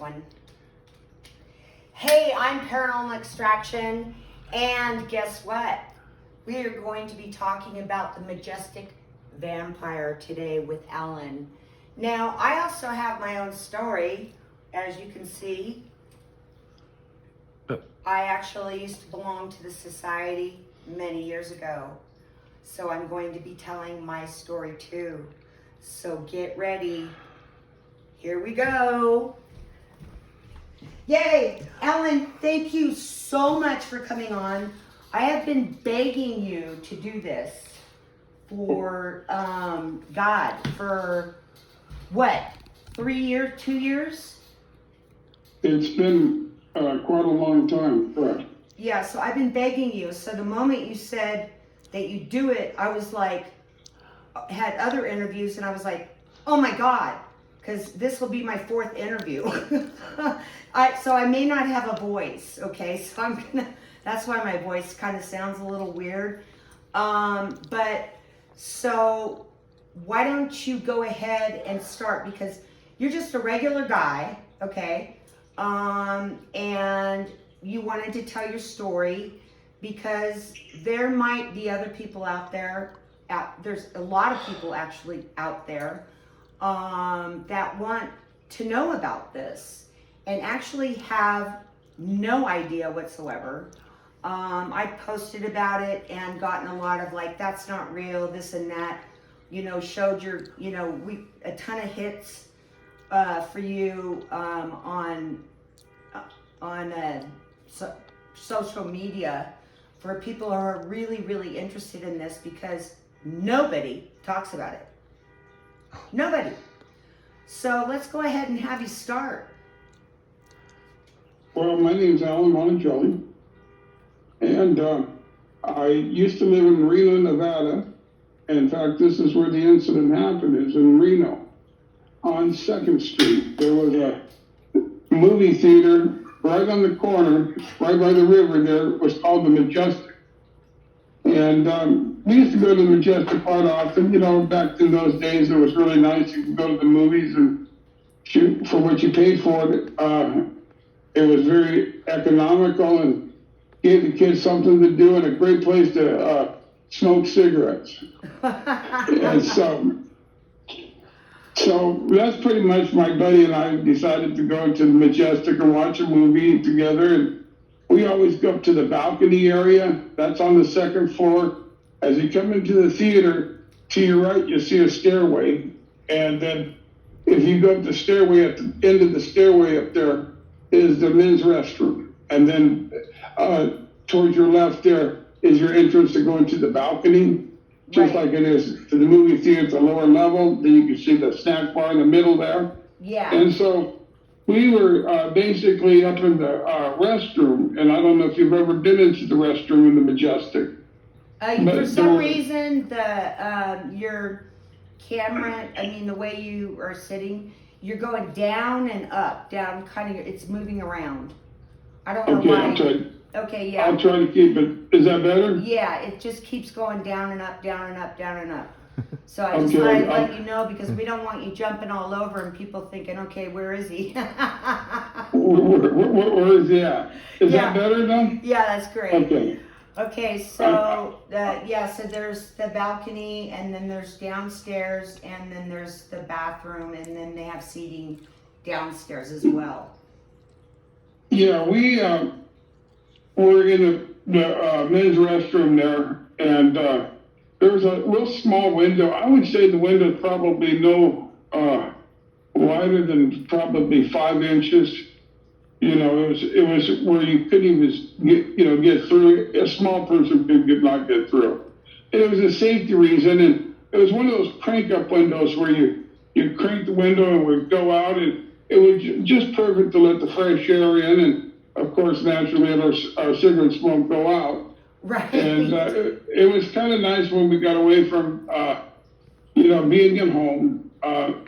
one. Hey, I'm Paranormal Extraction, and guess what? We are going to be talking about the Majestic vampire today with Alan. Now, I also have my own story, as you can see. I actually used to belong to the society many years ago, so I'm going to be telling my story too. So get ready. Here we go. Yay! Alan, thank you so much for coming on. I have been begging you to do this for God for what? 3 years, 2 years? It's been quite a long time, correct? Yeah, so I've been begging you. So the moment you said that you do it, I was like, had other interviews, and I was like, oh my God, because this will be my 4th interview. So I may not have a voice, okay? So that's why my voice kind of sounds a little weird. But so why don't you go ahead and start, because you're just a regular guy, okay? And you wanted to tell your story because there might be other people out there. There's a lot of people actually out there that want to know about this and actually have no idea whatsoever. I posted about it and gotten a lot of like, that's not real, this and that, showed your, a ton of hits for you on social media for people who are really, really interested in this, because nobody talks about it. Nobody. So let's go ahead and have you start. Well, my name's Alan Monticelli, and I used to live in Reno, Nevada. In fact, this is where the incident happened, is in Reno. On 2nd Street, there was a movie theater right on the corner, right by the river there. It was called the Majestic. And we used to go to the Majestic quite often. Back in those days, it was really nice. You could go to the movies and shoot for what you paid for it. It was very economical and gave the kids something to do and a great place to smoke cigarettes. And so that's pretty much, my buddy and I decided to go to the Majestic and watch a movie together. And we always go up to the balcony area. That's on the 2nd floor. As you come into the theater, to your right, you see a stairway. And then if you go up the stairway, at the end of the stairway up there is the men's restroom. And then towards your left there is your entrance to go into the balcony. Just like it is to the movie theater at the lower level. Then you can see the snack bar in the middle there. Yeah. And so we were basically up in the restroom, and I don't know if you've ever been into the restroom in the Majestic. For some reason, your camera, the way you are sitting, you're going down and up, down, it's moving around. I don't know why. Okay, yeah. I'll try to keep it. Is that better? Yeah, it just keeps going down and up, down and up, down and up. So I just thought I'd let you know, because we don't want you jumping all over and people thinking, okay, where is he? Where is he at? Is that better now? Yeah, that's great. Okay. Okay, so so there's the balcony, and then there's downstairs, and then there's the bathroom, and then they have seating downstairs as well. Yeah, we were in the men's restroom there, and there was a real small window. I would say the window probably no wider than probably 5 inches. It was where you couldn't even get through. A small person could not get through. And it was a safety reason, and it was one of those crank up windows where you crank the window and would go out, and it was just perfect to let the fresh air in, and of course naturally let our cigarette smoke go out. Right. And it was kind of nice when we got away from being at home,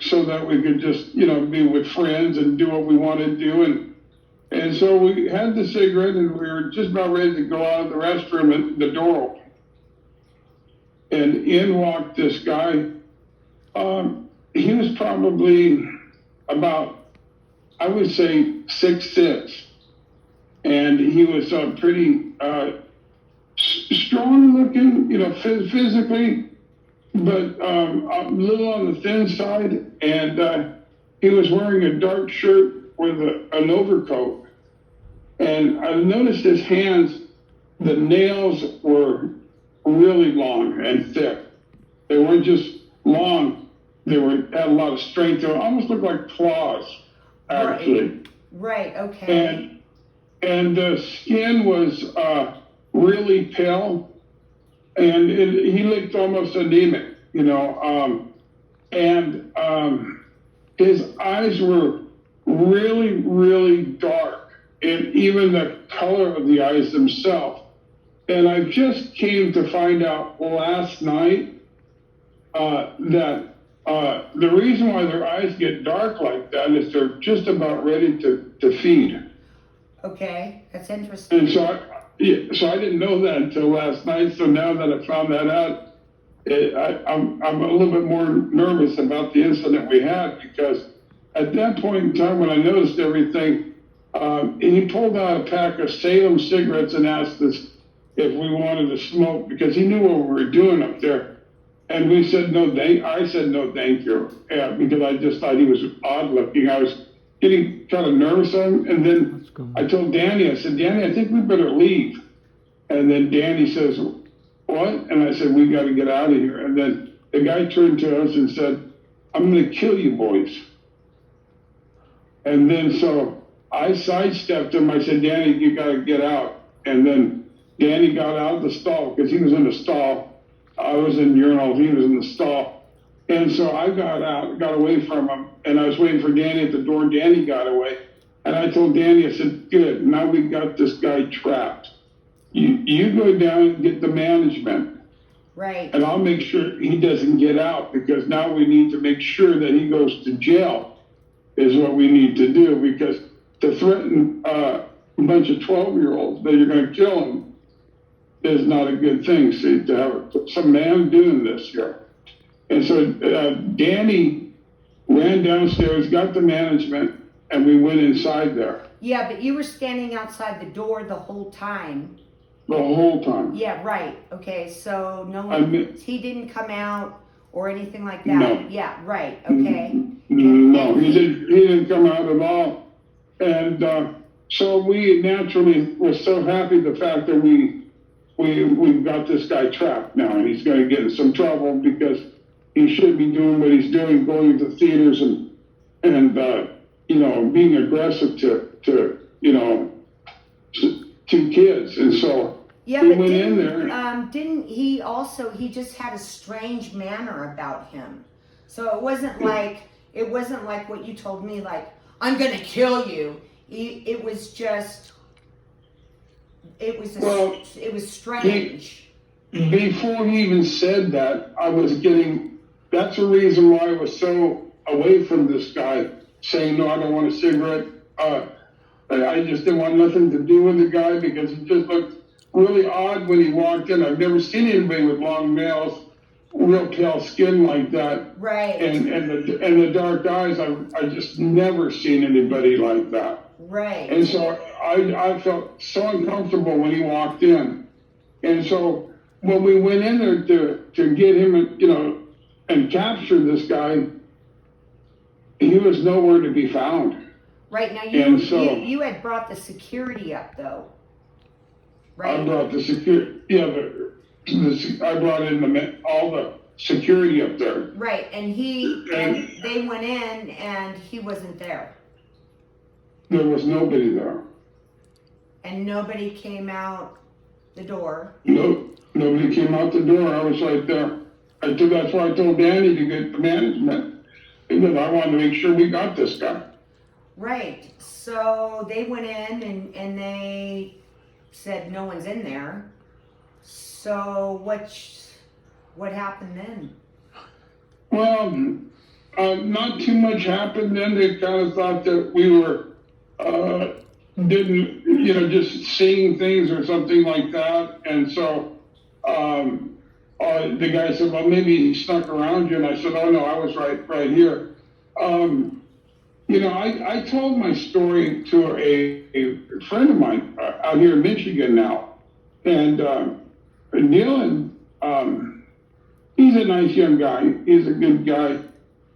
so that we could just be with friends and do what we wanted to do. And so we had the cigarette, and we were just about ready to go out of the restroom, and the door opened. And in walked this guy. He was probably about, I would say 6'6", and he was pretty strong looking, physically, but a little on the thin side. And he was wearing a dark shirt with an overcoat. And I noticed his hands, the nails were really long and thick. They weren't just long, had a lot of strength. They almost looked like claws, actually. Right, okay. And the skin was really pale, and he looked almost anemic, and his eyes were really, really dark, and even the color of the eyes themselves. And I just came to find out last night that the reason why their eyes get dark like that is they're just about ready to feed. Okay, that's interesting. And so I didn't know that until last night. So now that I found that out, I'm a little bit more nervous about the incident we had, because at that point in time when I noticed everything, he pulled out a pack of Salem cigarettes and asked us if we wanted to smoke, because he knew what we were doing up there. And we said no, I said no, thank you, because I just thought he was odd looking. I was getting kind of nervous on him. And then I told Danny, I said, Danny, I think we better leave. And then Danny says, what? And I said, we got to get out of here. And then the guy turned to us and said, I'm going to kill you boys. And then so I sidestepped him. I said, Danny, you got to get out. And then Danny got out of the stall, because he was in the stall. I was in urinal, he was in the stall. And so I got out, got away from him, and I was waiting for Danny at the door. Danny got away. And I told Danny, I said, good, now we got this guy trapped. You go down and get the management. Right. And I'll make sure he doesn't get out, because now we need to make sure that he goes to jail is what we need to do, because to threaten a bunch of 12-year-olds that you're going to kill them is not a good thing. See, to have some man doing this here. And so Danny ran downstairs, got the management, and we went inside there. Yeah, but you were standing outside the door the whole time. The whole time. Yeah, right. Okay, so no one, he didn't come out or anything like that? No. Yeah, right. Okay. No, he didn't come out at all. And so we naturally were so happy the fact that we've got this guy trapped now, and he's going to get in some trouble, because he should be doing what he's doing, going to theaters and being aggressive to kids. And so yeah, we but went in there. Didn't he also, he just had a strange manner about him. So it wasn't like what you told me, like, I'm going to kill you. It was just, it was strange. Before he even said that, that's the reason why I was so away from this guy, saying, no, I don't want a cigarette. I just didn't want nothing to do with the guy, because he just looked really odd when he walked in. I've never seen anybody with long nails, real pale skin like that. Right. And the dark eyes, I just never seen anybody like that. Right. And so I felt so uncomfortable when he walked in. And so when we went in there to get him, and capture this guy, he was nowhere to be found. Right. Now you had brought the security up, though. Right. I brought the security. Yeah, I brought in all the security up there. Right, and they went in and he wasn't there. There was nobody there. And nobody came out the door. No, nobody came out the door. I was right there. That's why I told Danny to get the management, because I wanted to make sure we got this guy. Right. So they went in and they said no one's in there. So what happened then? Well, not too much happened then. They kind of thought that we were just seeing things or something like that. And so the guy said, well, maybe he snuck around you. And I said, oh no, I was right here. I told my story to a friend of mine out here in Michigan now, and Dylan, he's a nice young guy. He's a good guy.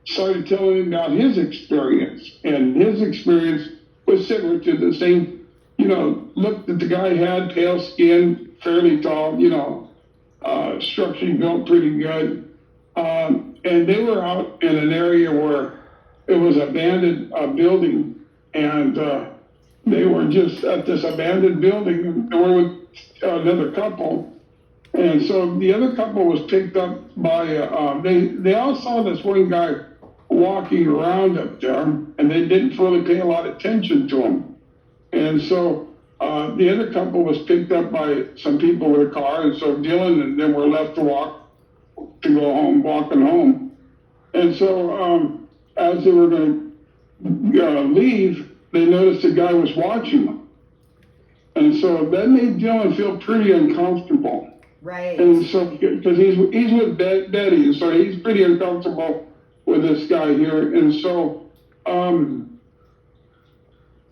Started telling him about his experience, and his experience was similar to the same. Look that the guy had pale skin, fairly tall. Structurally built pretty good, and they were out in an area where it was abandoned building, and they were just at this abandoned building, and they were with another couple. And so the other couple was picked up by, they all saw this one guy walking around up there, and they didn't really pay a lot of attention to him. And so the other couple was picked up by some people with a car, and so Dylan and them were left to go home, walking home. And so as they were going to leave, they noticed a guy was watching them. And so that made Dylan feel pretty uncomfortable. Right. And so, because he's with Betty, and so he's pretty uncomfortable with this guy here. And so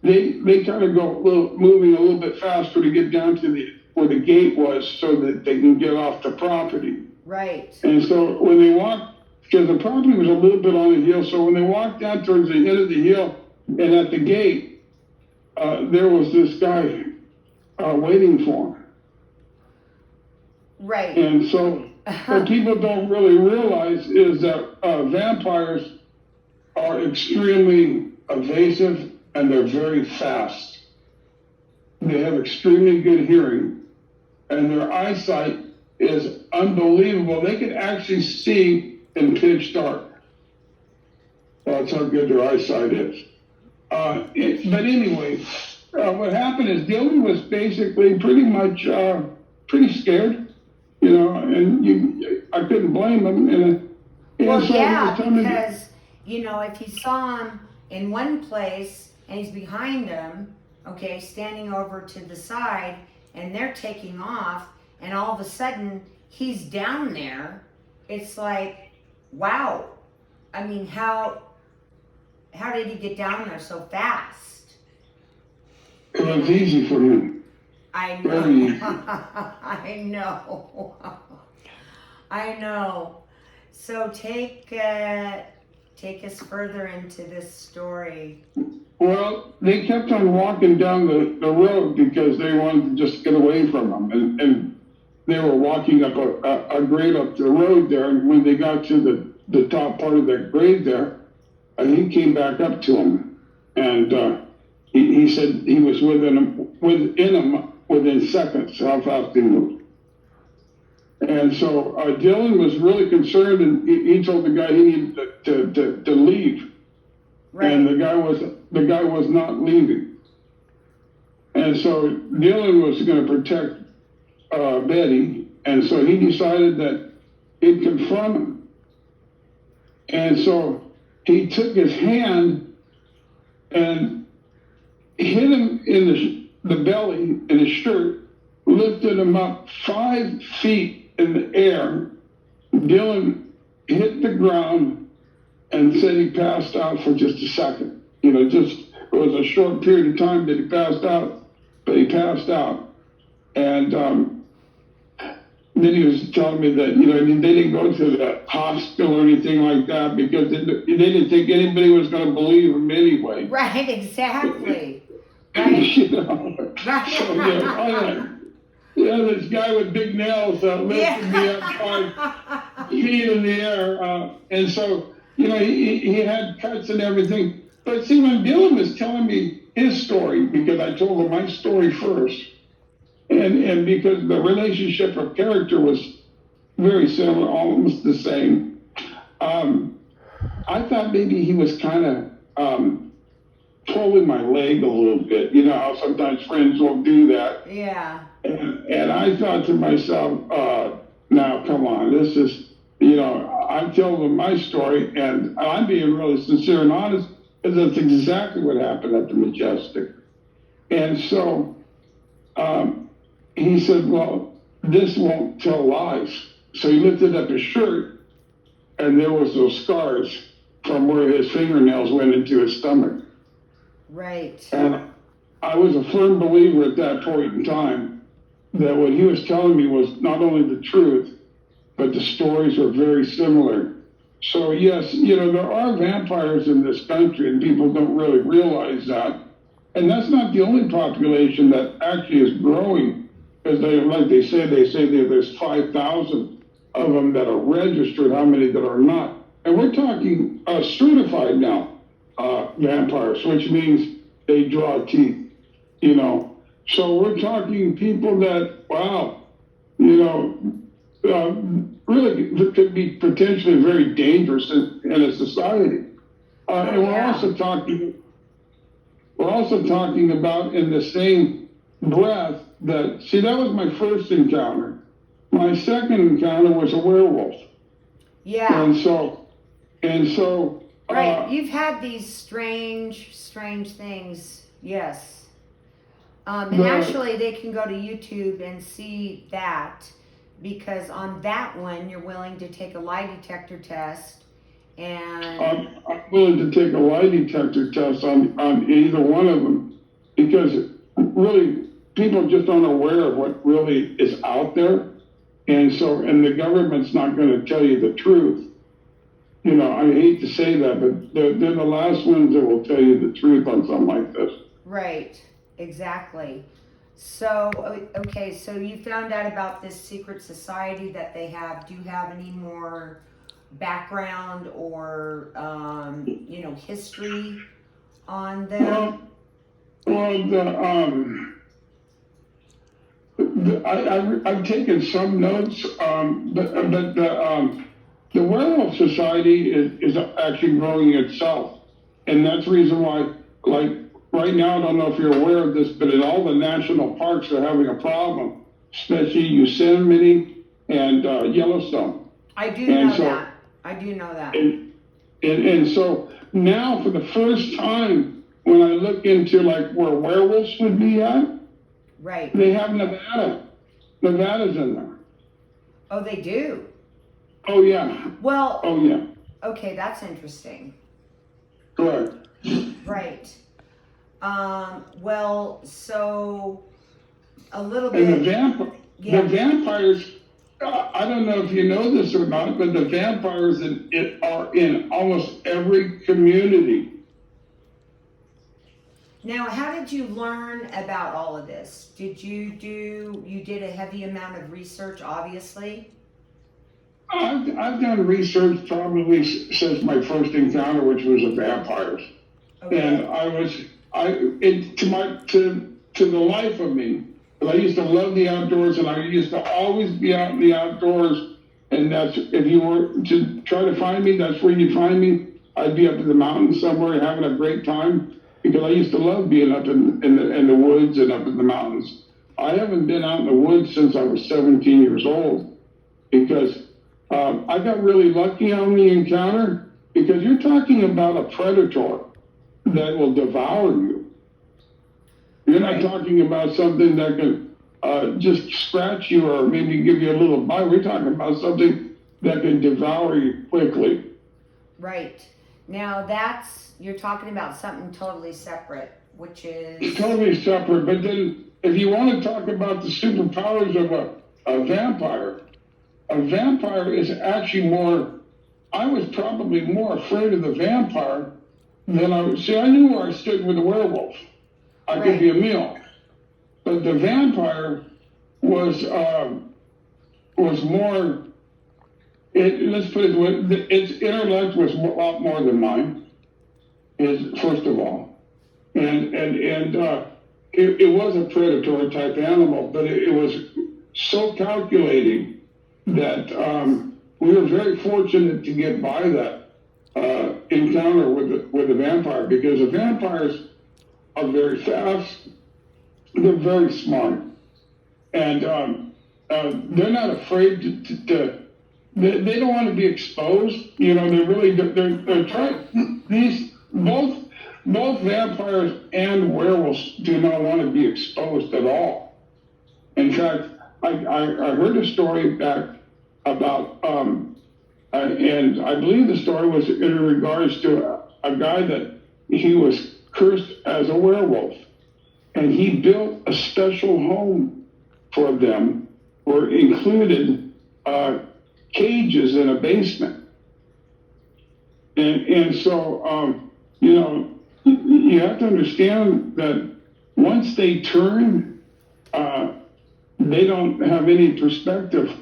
they kind of go moving a little bit faster to get down to where the gate was so that they can get off the property. Right. And so when they walked, because the property was a little bit on the hill, so when they walked down towards the end of the hill and at the gate, there was this guy waiting for him. Right. And so what people don't really realize is that vampires are extremely evasive and they're very fast. They have extremely good hearing, and their eyesight is unbelievable. They can actually see in pitch dark. That's how good their eyesight is. But anyway, what happened is Dylan was basically pretty much pretty scared, and I couldn't blame him. Well, so yeah, because, if he saw him in one place and he's behind them, okay, standing over to the side, and they're taking off, and all of a sudden he's down there, it's like, wow. I mean, how did he get down there so fast? It was easy for him. I know. I know. I know. So take us further into this story. Well, they kept on walking down the road because they wanted to just get away from him, and they were walking up a grade up the road there, and when they got to the top part of that grade there, he came back up to him, and he said he was within him within seconds how fast he moved. And so Dylan was really concerned, and he told the guy he needed to leave. Right. And the guy was not leaving. And so Dylan was going to protect Betty, and so he decided that he'd confront him. And so he took his hand and hit him in the belly in his shirt, lifted him up 5 feet in the air. Dylan hit the ground and said he passed out for just a second. It was a short period of time that he passed out, but he passed out. And then he was telling me that, they didn't go to the hospital or anything like that because they didn't think anybody was going to believe him anyway. Right, exactly. Right. Right. So, this guy with big nails lifted me up 5 feet in the air. And so, he had cuts and everything. But see, when Dylan was telling me his story, because I told him my story first, and because the relationship of character was very similar, almost the same, I thought maybe he was kind of pulling my leg a little bit. You know how sometimes friends will do that. Yeah. And I thought to myself, now come on, this is, I'm telling them my story, and I'm being really sincere and honest, because that's exactly what happened at the Majestic. And so he said, well, this won't tell lies. So he lifted up his shirt, and there was those scars from where his fingernails went into his stomach. Right. And I was a firm believer at that point in time that what he was telling me was not only the truth, but the stories were very similar. So yes, there are vampires in this country and people don't really realize that. And that's not the only population that actually is growing. Because they say that there's 5,000 of them that are registered, how many that are not. And we're talking certified now, vampires, which means they draw teeth, So we're talking people that, wow, really could be potentially very dangerous in a society. And we're also talking about in the same breath that, see, that was my first encounter. My second encounter was a werewolf. Yeah. And so, right. You've had these strange things. Yes. And actually they can go to YouTube and see that, because on that one, you're willing to take a lie detector test, and I'm willing to take a lie detector test on either one of them, because really people just aren't aware of what really is out there. And the government's not going to tell you the truth. I hate to say that, but they're the last ones that will tell you the truth on something like this. Right, exactly. So, okay, so you found out about this secret society that they have. Do you have any more background or, history on them? I've taken some notes, but the werewolf society is actually growing itself, and that's the reason why, like right now, I don't know if you're aware of this, but in all the national parks are having a problem, especially Yosemite and Yellowstone. I do know that. And so now, for the first time, when I look into like where werewolves would be at, right, they have Nevada. Nevada's in there. Oh, they do? Oh, yeah. Well, oh, yeah. Okay, that's interesting. Correct. Right. Well, so a little bit. And the vampires, I don't know if you know this or not, but the vampires are in almost every community. Now, how did you learn about all of this? You did a heavy amount of research, obviously? I've done research probably since my first encounter, which was with vampires. Okay. And to the life of me, I used to love the outdoors, and I used to always be out in the outdoors. And that's, if you were to try to find me, that's where you'd find me. I'd be up in the mountains somewhere having a great time, because I used to love being up in the woods and up in the mountains. I haven't been out in the woods since I was 17 years old, because I got really lucky on the encounter, because you're talking about a predator that will devour you. You're not talking about something that can just scratch you or maybe give you a little bite. We're talking about something that can devour you quickly. Right. Now you're talking about something totally separate, which is... It's totally separate, but then if you want to talk about the superpowers of a vampire is actually more... I was probably more afraid of the vampire than I knew where I stood with the werewolf. I could be a meal. But the vampire was more... let's put it, its intellect was a lot more than mine, first of all. And it was a predatory type animal, but it was so calculating that we were very fortunate to get by that encounter with the vampire, because the vampires are very fast, they're very smart, and they're not afraid to they don't want to be exposed. They're trying. Both vampires and werewolves do not want to be exposed at all. In fact, I heard a story back about and I believe the story was in regards to a guy that he was cursed as a werewolf, and he built a special home for them, where included cages in a basement, and so you know, you have to understand that once they turn, they don't have any perspective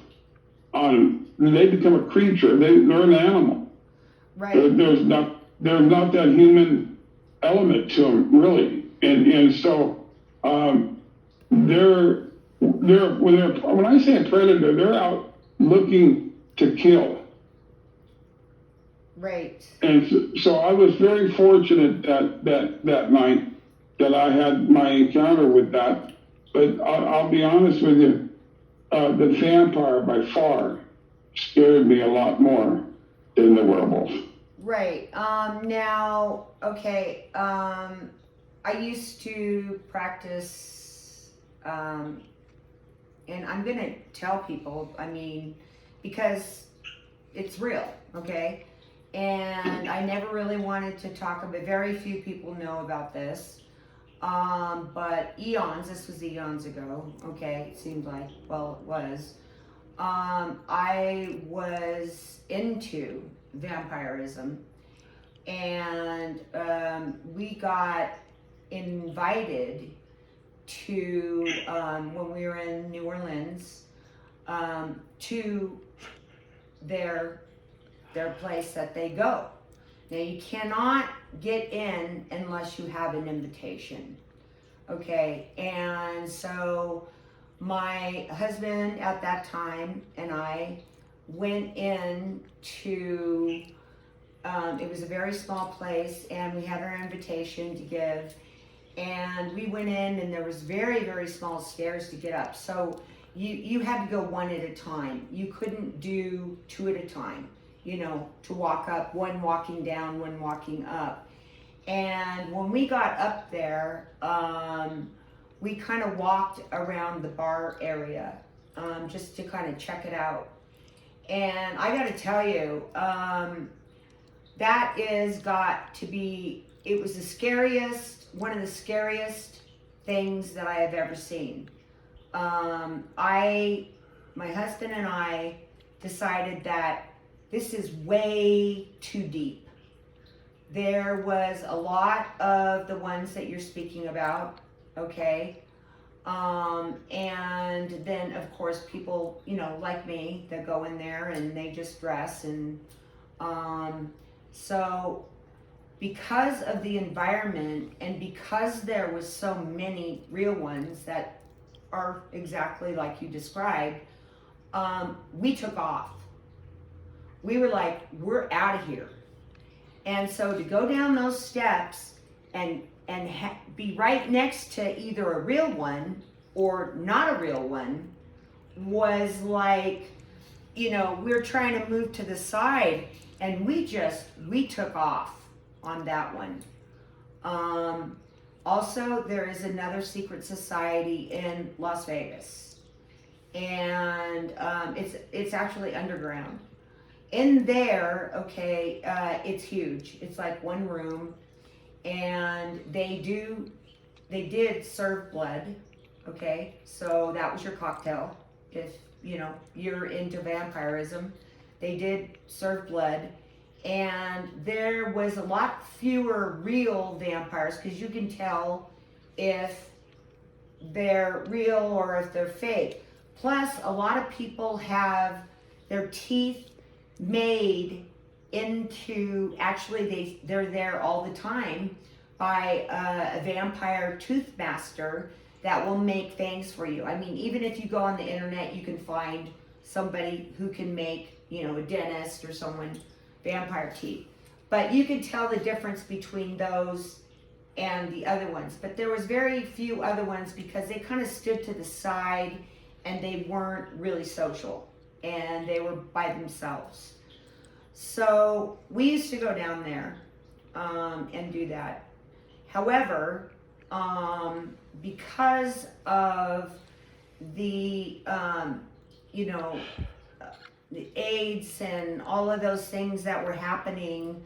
on. They become a creature. They're an animal. Right. There's not that human element to them really, and so when I say a predator, they're out looking to kill. Right. And so I was very fortunate that night that I had my encounter with that. But I'll be honest with you, the vampire by far scared me a lot more than the werewolf. Right. Now, okay. I used to practice, and I'm gonna tell people. I mean, because it's real. Okay. And I never really wanted to talk about. Very few people know about this. But this was eons ago. Okay, it seemed like. Well, it was. I was into vampirism, and we got invited to when we were in New Orleans to their place that they go. Now you cannot get in unless you have an invitation. Okay, and so my husband at that time and I went in to, it was a very small place, and we had our invitation to give, and we went in, and there was very, very small stairs to get up. So you had to go one at a time. You couldn't do two at a time, to walk up, one walking down, one walking up. And when we got up there, we kind of walked around the bar area just to kind of check it out. And I got to tell you, that is got to be, it was one of the scariest things that I have ever seen. My husband and I decided that this is way too deep. There was a lot of the ones that you're speaking about, okay? And then of course people, like me, that go in there and they just dress, and so because of the environment and because there was so many real ones that are exactly like you described, we took off. We were like, we're out of here. And so to go down those steps and be right next to either a real one or not a real one was like, we're trying to move to the side, and we took off on that one. Also, there is another secret society in Las Vegas, and it's actually underground. In there, okay, it's huge. It's like one room, and they did serve blood, okay? So that was your cocktail. If, you're into vampirism, they did serve blood, and there was a lot fewer real vampires, because you can tell if they're real or if they're fake. Plus, a lot of people have their teeth made into, actually they're there all the time by a vampire tooth master that will make fangs for you. I mean, even if you go on the internet, you can find somebody who can make, a dentist or someone, vampire teeth. But you can tell the difference between those and the other ones. But there was very few other ones because they kind of stood to the side and they weren't really social, and they were by themselves. So we used to go down there and do that. However, because of the the AIDS and all of those things that were happening,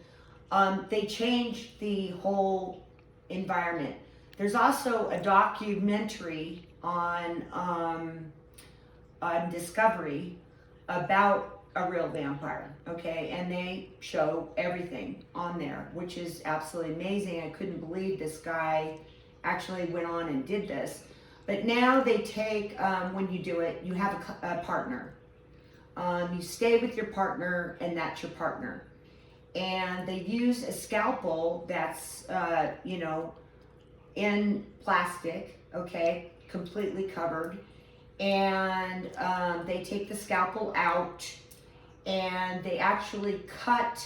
they changed the whole environment. There's also a documentary on Discovery about a real vampire, okay? And they show everything on there, which is absolutely amazing. I couldn't believe this guy actually went on and did this. But now they take, when you do it, you have a partner. You stay with your partner, and that's your partner. And they use a scalpel that's, in plastic, okay, completely covered. And they take the scalpel out, and they actually cut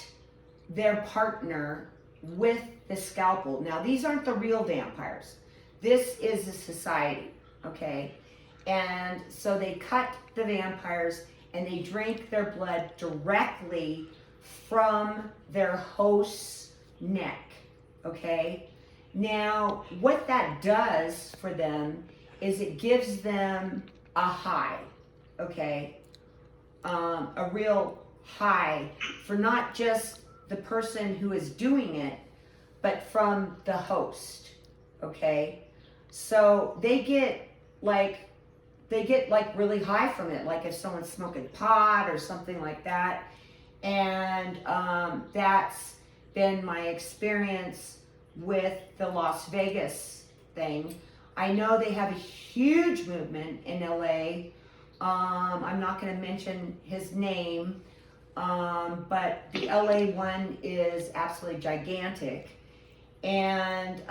their partner with the scalpel. Now, these aren't the real vampires. This is a society, okay? And so they cut the vampires, and they drink their blood directly from their host's neck, okay? Now, what that does for them is it gives them a high, okay? A real high for not just the person who is doing it, but from the host, okay? So they get like really high from it, like if someone's smoking pot or something like that. And that's been my experience with the Las Vegas thing. I know they have a huge movement in LA. I'm not going to mention his name, but the LA one is absolutely gigantic. And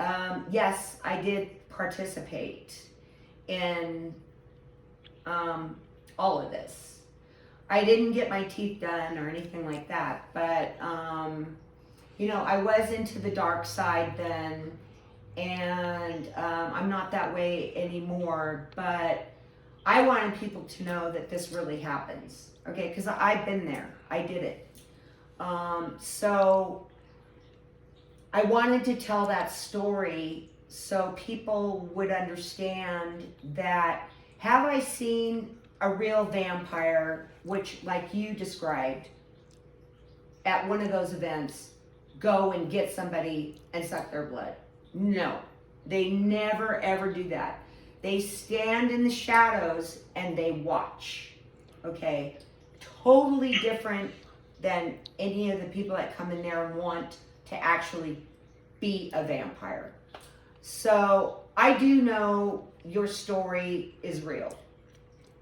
yes, I did participate in all of this. I didn't get my teeth done or anything like that, but I was into the dark side then, and I'm not that way anymore, but I wanted people to know that this really happens, okay, because I've been there. I did it. So I wanted to tell that story so people would understand that, have I seen a real vampire, which, like you described, at one of those events, go and get somebody and suck their blood? No, they never ever do that. They stand in the shadows and they watch, okay? Totally different than any of the people that come in there and want to actually be a vampire. So I do know your story is real,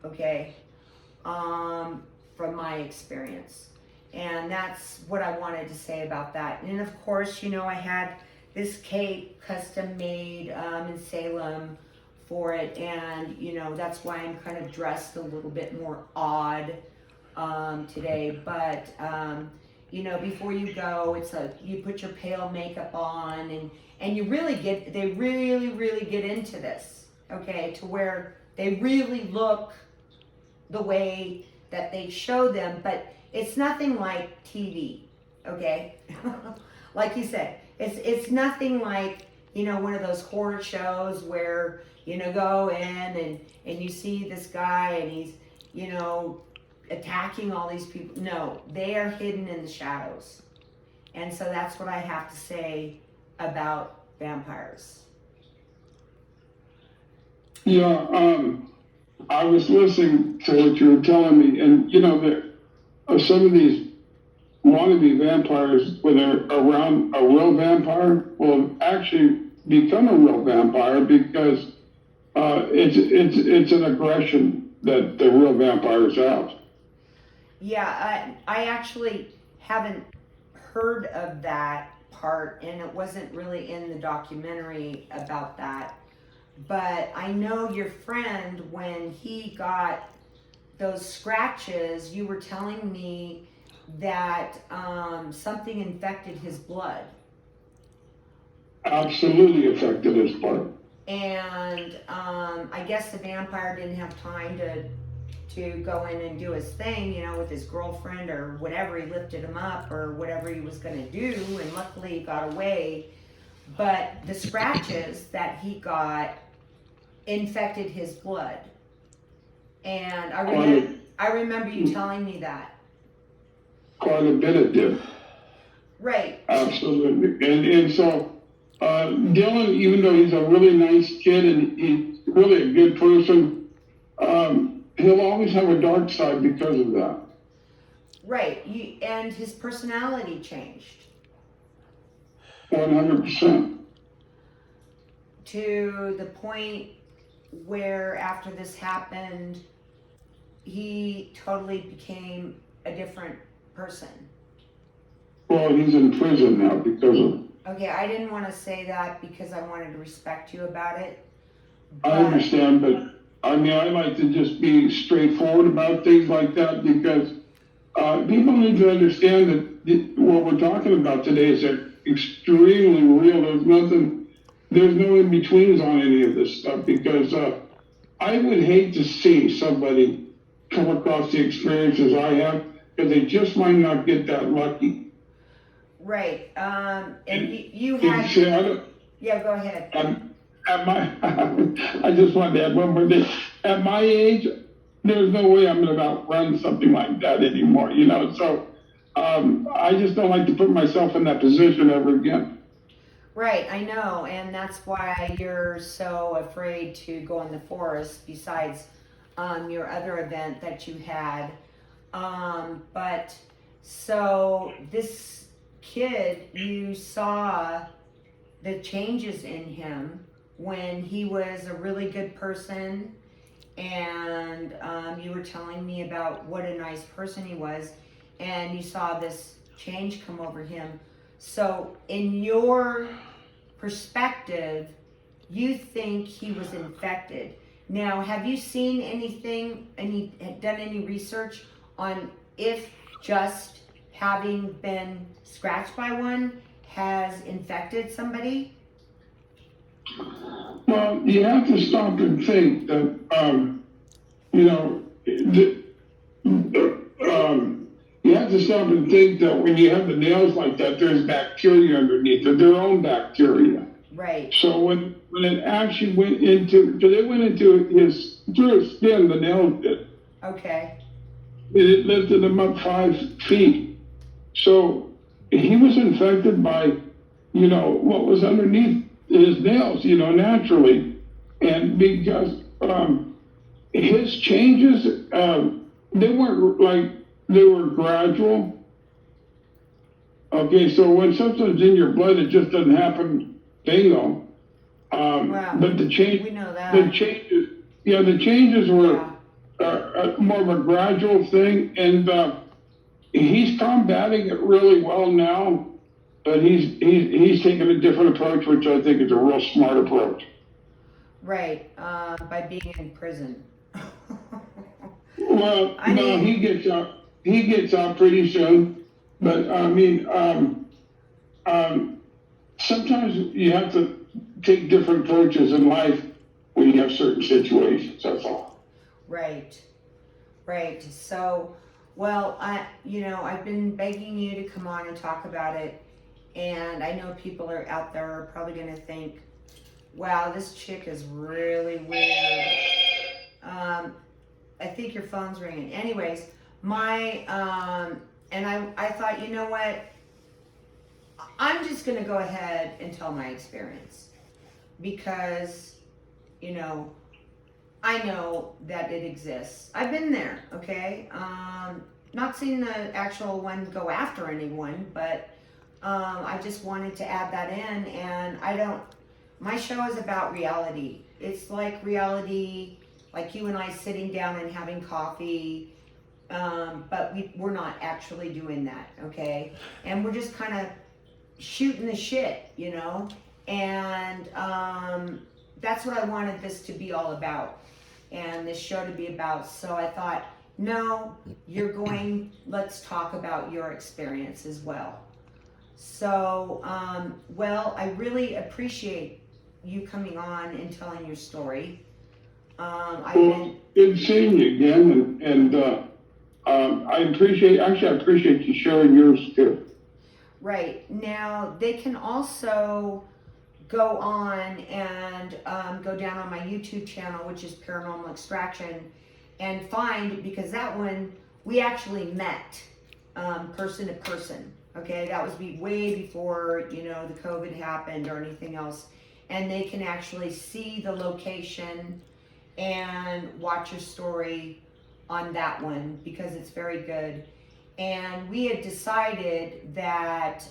okay? From my experience. And that's what I wanted to say about that. And of course, I had this cape custom made in Salem for it. And, that's why I'm kind of dressed a little bit more odd today. But, before you go, you put your pale makeup on, and they really get into this, okay? To where they really look the way that they show them, but it's nothing like TV, okay? Like you said, it's nothing like, one of those horror shows where, go in and you see this guy and he's, attacking all these people. No, they are hidden in the shadows. And so that's what I have to say about vampires. Yeah, I was listening to what you were telling me, and some of these wannabe vampires, when they're around a real vampire, will actually become a real vampire because it's an aggression that the real vampires have. Yeah, I actually haven't heard of that part, and it wasn't really in the documentary about that. But I know your friend, when he got those scratches, you were telling me that something infected his blood. Absolutely affected his blood. And I guess the vampire didn't have time to go in and do his thing, with his girlfriend or whatever. He lifted him up or whatever he was going to do, and luckily he got away. But the scratches that he got infected his blood. And I remember you telling me that. quite a bit it did. Right. Absolutely. And so, Dylan, even though he's a really nice kid and he's really a good person, he'll always have a dark side because of that. Right. And his personality changed 100%. to the point where after this happened, he totally became a different person. Well, he's in prison now because of. Okay, I didn't want to say that because I wanted to respect you about it. I understand, but I mean, I like to just be straightforward about things like that because people need to understand that what we're talking about today is extremely real. There's no in betweens on any of this stuff because I would hate to see somebody come across the experiences I have because they just might not get that lucky. Right. And you had. Yeah, go ahead. At my, I just wanted to add one more thing. At my age, there's no way I'm going to outrun something like that anymore, you know? So I just don't like to put myself in that position ever again. Right, I know, and that's why you're so afraid to go in the forest besides your other event that you had. But so this kid, you saw the changes in him when he was a really good person, and you were telling me about what a nice person he was, and you saw this change come over him. So in your perspective, you think he was infected. Now, have you seen anything, done any research on if just having been scratched by one has infected somebody? Well, you have to stop and think that, you know, you have to stop and think that when you have the nails like that, there's bacteria underneath it, their own bacteria. Right. So when it actually went into, because it went into through his skin, the nails did. Okay. It lifted him up 5 feet. So he was infected by, you know, what was underneath his nails, you know, naturally. And because his changes, they weren't like, they were gradual. Okay, so when something's in your blood, it just doesn't happen bingo. Wow. But We know that. the changes were more of a gradual thing, and he's combating it really well now. But he's taking a different approach, which I think is a real smart approach. Right. By being in prison. Well, no, he gets out. He gets out pretty soon. But I mean, sometimes you have to take different approaches in life when you have certain situations. That's all. Right. Right. So, well, I've been begging you to come on and talk about it, and I know people are out there are probably going to think, "Wow, this chick is really weird." I think your phone's ringing. Anyways, and I thought, you know what? I'm just going to go ahead and tell my experience because, you know, I know that it exists. I've been there, okay? Not seen the actual one go after anyone, but I just wanted to add that in. And my show is about reality. It's like reality, like you and I sitting down and having coffee, but we're not actually doing that, okay? And we're just kind of shooting the shit, you know? And that's what I wanted this to be all about, and this show to be about. So I thought, no, let's talk about your experience as well. So, well, I really appreciate you coming on and telling your story. Good seeing you again, and I appreciate you sharing yours too. Right. Now, they can also go on and go down on my YouTube channel, which is Paranormal Extraction, and find, because that one, we actually met person to person. Okay, that was way before, you know, the COVID happened or anything else. And they can actually see the location and watch your story on that one because it's very good. And we had decided that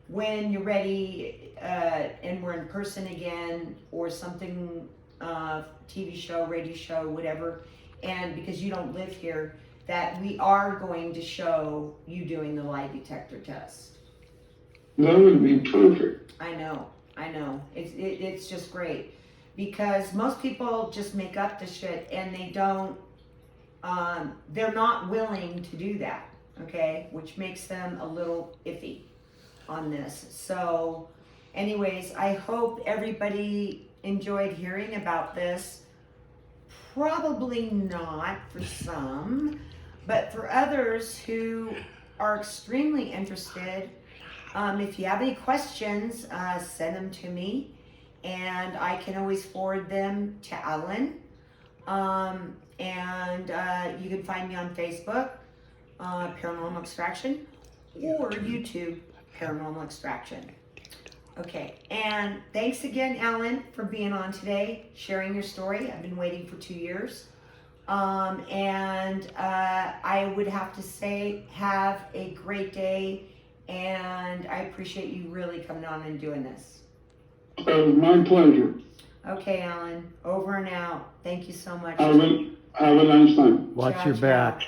when you're ready and we're in person again or something, TV show, radio show, whatever, and because you don't live here, that we are going to show you doing the lie detector test. That would be perfect. I know. It's just great because most people just make up the shit and they don't. They're not willing to do that. Okay, which makes them a little iffy on this. So, anyways, I hope everybody enjoyed hearing about this. Probably not for some, but for others who are extremely interested. If you have any questions, send them to me, and I can always forward them to Alan. You can find me on Facebook, Paranormal Extraction, or YouTube, Paranormal Extraction. Okay, and thanks again, Alan, for being on today, sharing your story. I've been waiting for 2 years. I would have to say, have a great day. And I appreciate you really coming on and doing this. It was my pleasure. Okay, Alan. Over and out. Thank you so much. Have a nice time. Watch Ciao, your ciao. back.